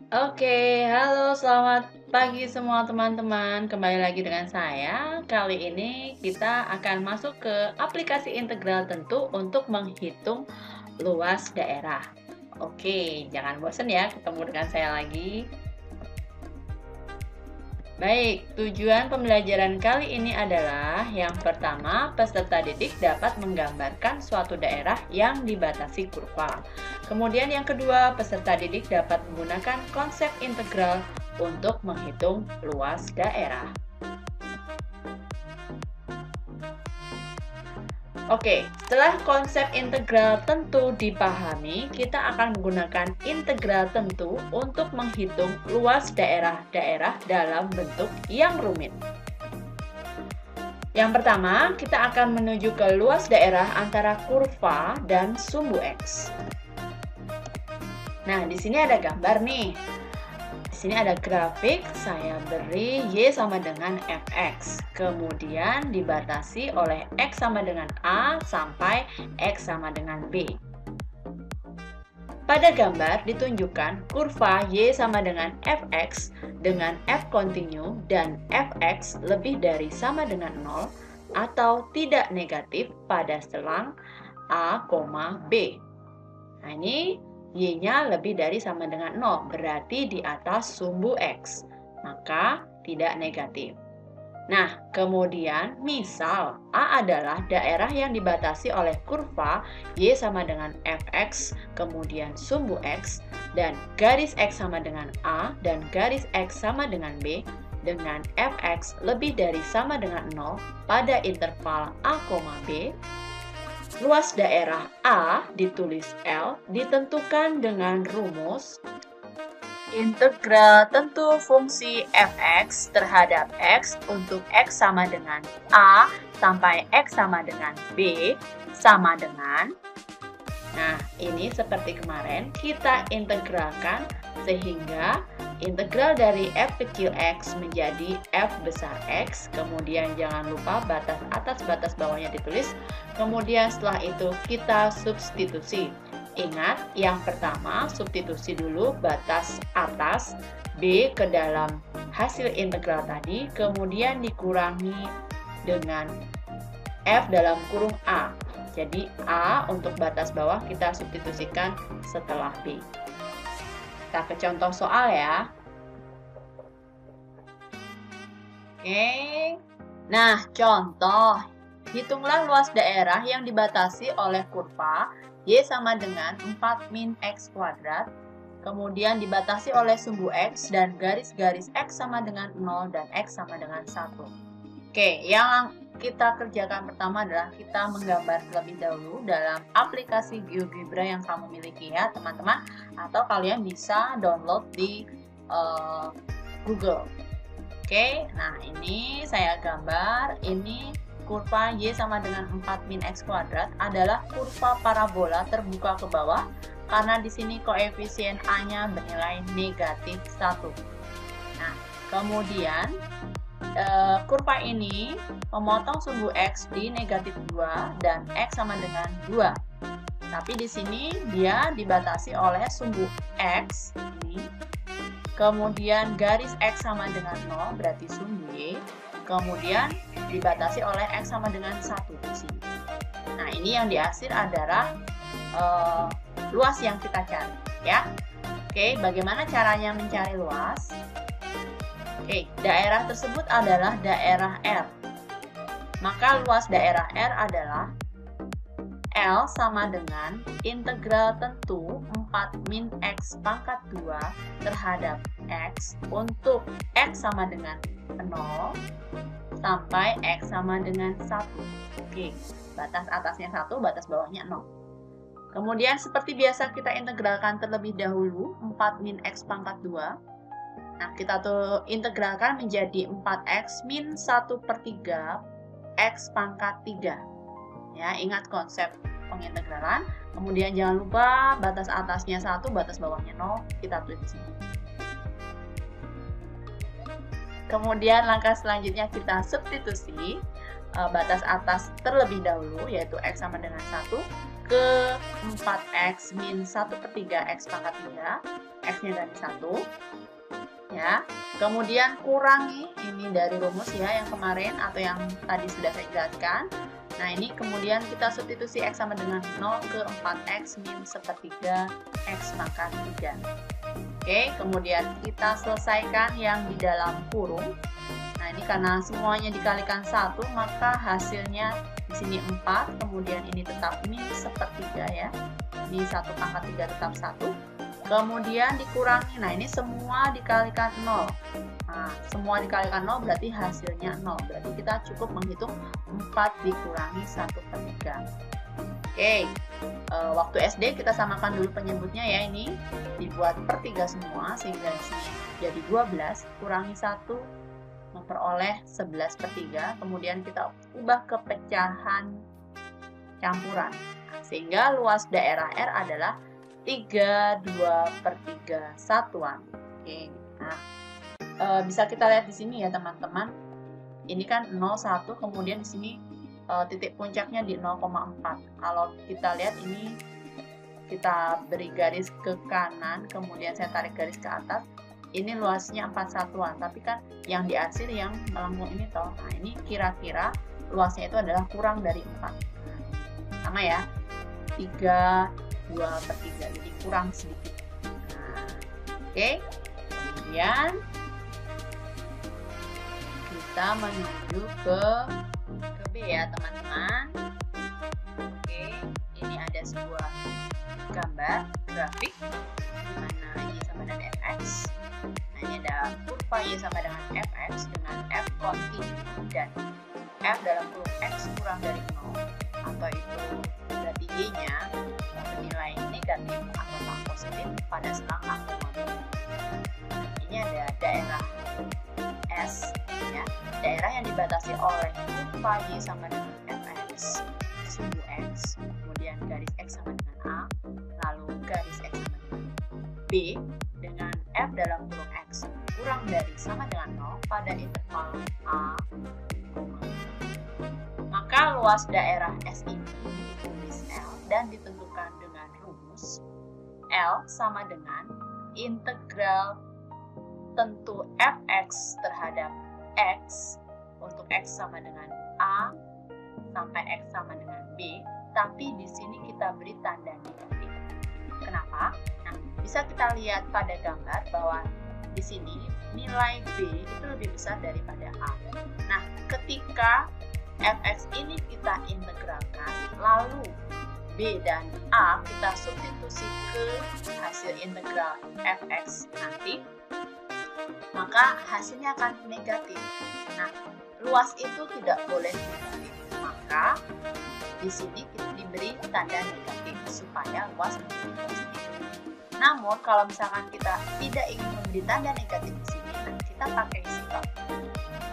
Oke, halo selamat pagi semua teman-teman. Kembali lagi dengan saya. Kali ini kita akan masuk ke aplikasi integral tentu untuk menghitung luas daerah. Oke, jangan bosan ya ketemu dengan saya lagi. Baik, tujuan pembelajaran kali ini adalah yang pertama, peserta didik dapat menggambarkan suatu daerah yang dibatasi kurva. Kemudian yang kedua, peserta didik dapat menggunakan konsep integral untuk menghitung luas daerah. Oke, setelah konsep integral tentu dipahami, kita akan menggunakan integral tentu untuk menghitung luas daerah-daerah dalam bentuk yang rumit. Yang pertama, kita akan menuju ke luas daerah antara kurva dan sumbu X. Nah, di sini ada gambar nih. Di sini ada grafik, saya beri Y sama dengan Fx. Kemudian dibatasi oleh X sama dengan A sampai X sama dengan B. Pada gambar ditunjukkan kurva Y sama dengan Fx dengan F kontinu dan Fx lebih dari sama dengan 0 atau tidak negatif pada selang A, B. Nah, ini Y-nya lebih dari sama dengan 0, berarti di atas sumbu X, maka tidak negatif. Nah, kemudian misal A adalah daerah yang dibatasi oleh kurva Y sama dengan Fx, kemudian sumbu X, dan garis X sama dengan A, dan garis X sama dengan B, dengan Fx lebih dari sama dengan 0 pada interval A, B, luas daerah A ditulis L ditentukan dengan rumus integral tentu fungsi Fx terhadap X untuk X sama dengan A sampai X sama dengan B sama dengan. Nah, ini seperti kemarin kita integralkan sehingga integral dari F kecil X menjadi F besar X, kemudian jangan lupa batas atas batas bawahnya ditulis, kemudian setelah itu kita substitusi. Ingat, yang pertama substitusi dulu batas atas B ke dalam hasil integral tadi, kemudian dikurangi dengan F dalam kurung A. Jadi A untuk batas bawah kita substitusikan setelah B. Kita ke contoh soal ya. Oke. Nah, contoh. Hitunglah luas daerah yang dibatasi oleh kurva Y sama dengan 4 min X kuadrat, kemudian dibatasi oleh sumbu X dan garis-garis X sama dengan 0 dan X sama dengan 1. Oke, yang kita kerjakan pertama adalah kita menggambar terlebih dahulu dalam aplikasi GeoGebra yang kamu miliki ya teman-teman, atau kalian bisa download di Google. Oke, nah ini saya gambar, ini kurva Y sama dengan 4 min X kuadrat adalah kurva parabola terbuka ke bawah karena di sini koefisien A-nya bernilai negatif 1. Nah, kemudian kurva ini memotong sumbu X di negatif 2 dan X sama dengan 2. Tapi di sini dia dibatasi oleh sumbu X ini. Kemudian garis X sama dengan 0 berarti sumbu Y. Kemudian dibatasi oleh X sama dengan 1 di sini. Nah, ini yang dihasil adalah luas yang kita cari ya. Oke, bagaimana caranya mencari luas? Oke, daerah tersebut adalah daerah R. Maka luas daerah R adalah L sama dengan integral tentu 4 min X pangkat 2 terhadap X untuk X sama dengan 0 sampai X sama dengan 1. Oke, batas atasnya 1, batas bawahnya 0. Kemudian seperti biasa kita integralkan terlebih dahulu 4 min X pangkat 2. Nah, kita tuh integralkan menjadi 4X min 1/3 X pangkat 3. Ya, ingat konsep pengintegralan. Kemudian jangan lupa batas atasnya 1, batas bawahnya 0, kita tulis di sini. Kemudian langkah selanjutnya kita substitusi batas atas terlebih dahulu, yaitu X sama dengan 1. ke 4x min 1/3 x pangkat 3, x-nya dari 1. Ya, kemudian kurangi ini dari rumus ya yang kemarin atau yang tadi sudah saya jelaskan. Nah, ini kemudian kita substitusi x sama dengan 0 ke 4x min 1/3 x pangkat 3. Oke, kemudian kita selesaikan yang di dalam kurung. Nah, ini karena semuanya dikalikan 1, maka hasilnya di sini 4, kemudian ini tetap min 1/3 ya. Di 1 pangkat 3 tetap 1. Kemudian dikurangi, nah ini semua dikalikan 0. Nah, semua dikalikan 0 berarti hasilnya 0. Berarti kita cukup menghitung 4 dikurangi 1/3. Oke, waktu SD kita samakan dulu penyebutnya ya, ini dibuat per 3 semua, sehingga di sini jadi 12, kurangi 1, memperoleh 11/3. Kemudian kita ubah ke pecahan campuran. Sehingga luas daerah R adalah 32/3 satuan. Oke, nah bisa kita lihat di sini ya teman-teman. Ini kan 0,1, kemudian di sini titik puncaknya di 0,4. Kalau kita lihat ini, kita beri garis ke kanan, kemudian saya tarik garis ke atas. Ini luasnya 4 satuan, tapi kan yang diarsir yang melengkung ini toh. Nah, ini kira-kira luasnya itu adalah kurang dari 4. Sama ya, 2/3, jadi kurang sedikit. Nah, oke, kemudian kita menuju ke B ya teman-teman. Oke, ini ada sebuah gambar grafik di mana Y sama dengan fx. Nah, ini ada kurva Y sama dengan fx dengan f kontinu dan f dalam kurung x kurang dari 0, atau itu berarti Y-nya bernilai negatif atau positif pada selang akomodir. Ini ada daerah S ya, daerah yang dibatasi oleh kurva Y sama dengan fx, sumbu x, kemudian garis x sama dengan A, lalu garis x sama dengan B dengan f dalam kurung x kurang dari sama dengan 0 pada interval A, maka luas daerah S ini ditulis L dan ditentukan dengan rumus L sama dengan integral tentu fx terhadap x untuk x sama dengan A sampai x sama dengan B, tapi di sini kita beri tanda negatif. Kenapa? Nah, bisa kita lihat pada gambar bahwa di sini nilai B itu lebih besar daripada A. Nah, ketika fx ini kita integralkan, lalu B dan A kita substitusi ke hasil integral fx nanti, maka hasilnya akan negatif. Nah, luas itu tidak boleh negatif, maka di sini kita diberi tanda negatif supaya luas menjadi positif. Namun kalau misalkan kita tidak ingin memberi tanda negatif di sini, nah kita pakai sifat.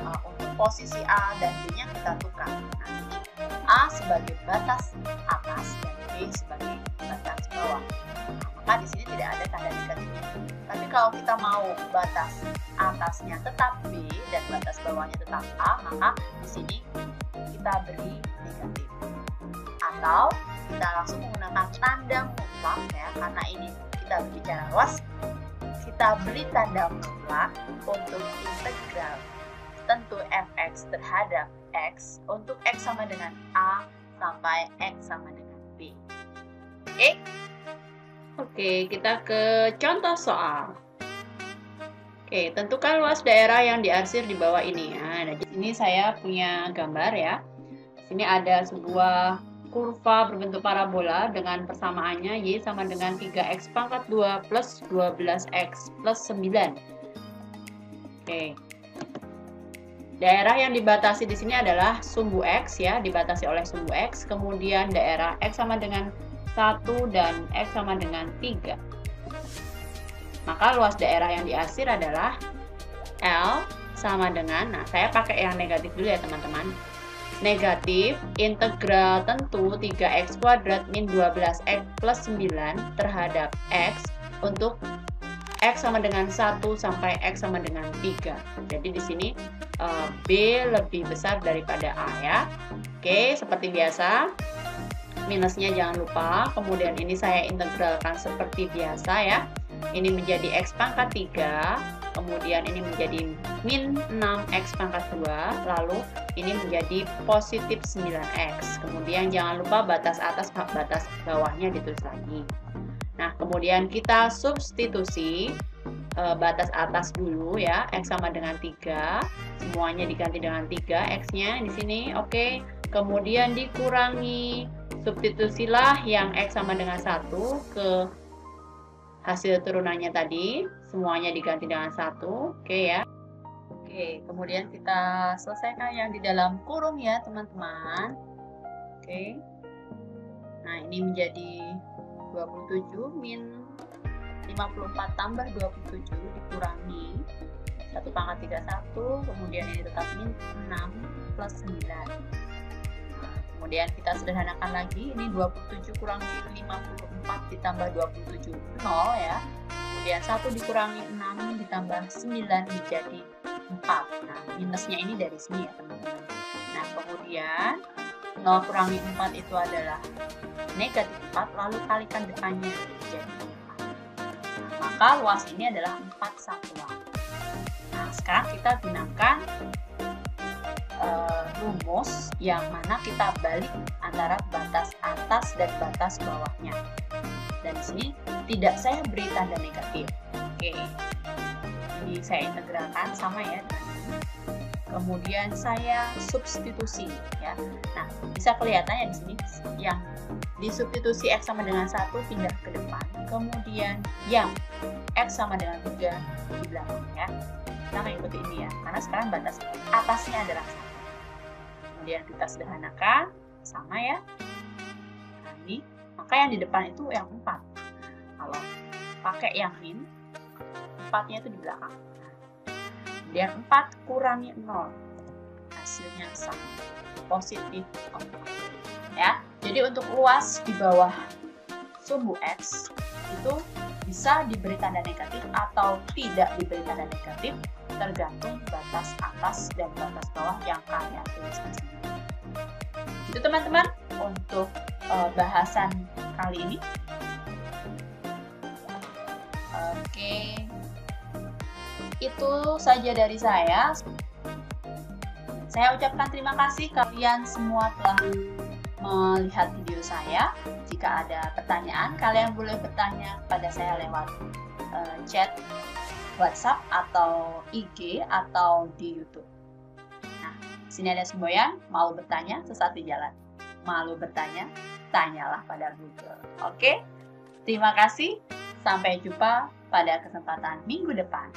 Untuk posisi A dan B-nya kita tukar. Nah, ini A sebagai batas atas dan B sebagai batas bawah. Nah, maka di sini tidak ada tanda negatifnya. Tapi kalau kita mau batas atasnya tetap B dan batas bawahnya tetap A, maka di sini kita beri negatif. Atau kita langsung menggunakan tanda mutlak ya, karena ini kita berbicara luas, kita beri tanda mutlak untuk integral tentu fx terhadap x untuk x sama dengan A sampai x sama dengan B. Oke, kita ke contoh soal. Oke, tentukan luas daerah yang diarsir di bawah ini. Nah, di sini saya punya gambar ya. Di sini ada sebuah kurva berbentuk parabola dengan persamaannya Y sama dengan 3x pangkat 2 plus 12x plus 9. Oke. Daerah yang dibatasi di sini adalah sumbu X ya, dibatasi oleh sumbu X, kemudian daerah X sama dengan 1 dan X sama dengan 3. Maka luas daerah yang diarsir adalah L sama dengan, nah saya pakai yang negatif dulu ya teman-teman. Negatif integral tentu 3x kuadrat min 12x plus 9 terhadap X untuk X sama dengan 1 sampai X sama dengan 3. Jadi di sini B lebih besar daripada A ya. Oke, seperti biasa minusnya jangan lupa. Kemudian ini saya integralkan seperti biasa ya. Ini menjadi X pangkat 3, kemudian ini menjadi min 6X pangkat 2, lalu ini menjadi positif 9X. Kemudian jangan lupa batas atas batas bawahnya ditulis lagi. Nah, kemudian kita substitusi batas atas dulu ya, X sama dengan 3, semuanya diganti dengan 3 X-nya di sini, oke. Kemudian dikurangi, substitusilah yang X sama dengan 1 ke hasil turunannya tadi, semuanya diganti dengan 1, oke ya. Oke, kemudian kita selesaikan yang di dalam kurung ya teman-teman. Oke. Nah, ini menjadi 27 min 54 tambah 27 dikurangi 1 pangkat 31, kemudian ini tetap min 6 plus 9. Nah, kemudian kita sederhanakan lagi, ini 27 kurangi 54 ditambah 27, 0 ya. Kemudian 1 dikurangi 6 ditambah 9 menjadi 4. Nah, minusnya ini dari sini ya teman-teman. Nah, kemudian 0 kurangi 4 itu adalah negatif 4, lalu kalikan depannya jadi 4. Maka luas ini adalah 4 satuan. Nah, sekarang kita gunakan rumus yang mana kita balik antara batas atas dan batas bawahnya. Dan di sini tidak saya beri tanda negatif. Oke. Ini saya integralkan sama ya dengan ini. Kemudian saya substitusi ya. Nah, bisa kelihatannya di sini yang disubstitusi X sama dengan 1 pindah ke depan. Kemudian yang X sama dengan 3 di belakang ya. Kita mengikuti ini ya, karena sekarang batas atasnya adalah 1. Kemudian kita sederhanakan, sama ya. Nah, ini, maka yang di depan itu yang 4. Kalau pakai yang min, 4-nya itu di belakang. Kemudian 4 kurangi 0, hasilnya sama, positif 4. Ya, jadi untuk luas di bawah sumbu X itu bisa diberi tanda negatif atau tidak diberi tanda negatif, tergantung batas atas dan batas bawah yang kalian tulis di sini. Itu teman-teman untuk bahasan kali ini. Oke, itu saja dari saya. Saya ucapkan terima kasih kalian semua telah melihat video saya. Jika ada pertanyaan, kalian boleh bertanya kepada saya lewat chat WhatsApp atau IG atau di YouTube. Nah, sini ada semboyan, mau bertanya sesat di jalan. Malu bertanya, tanyalah pada Google. Oke? Terima kasih. Sampai jumpa pada kesempatan minggu depan.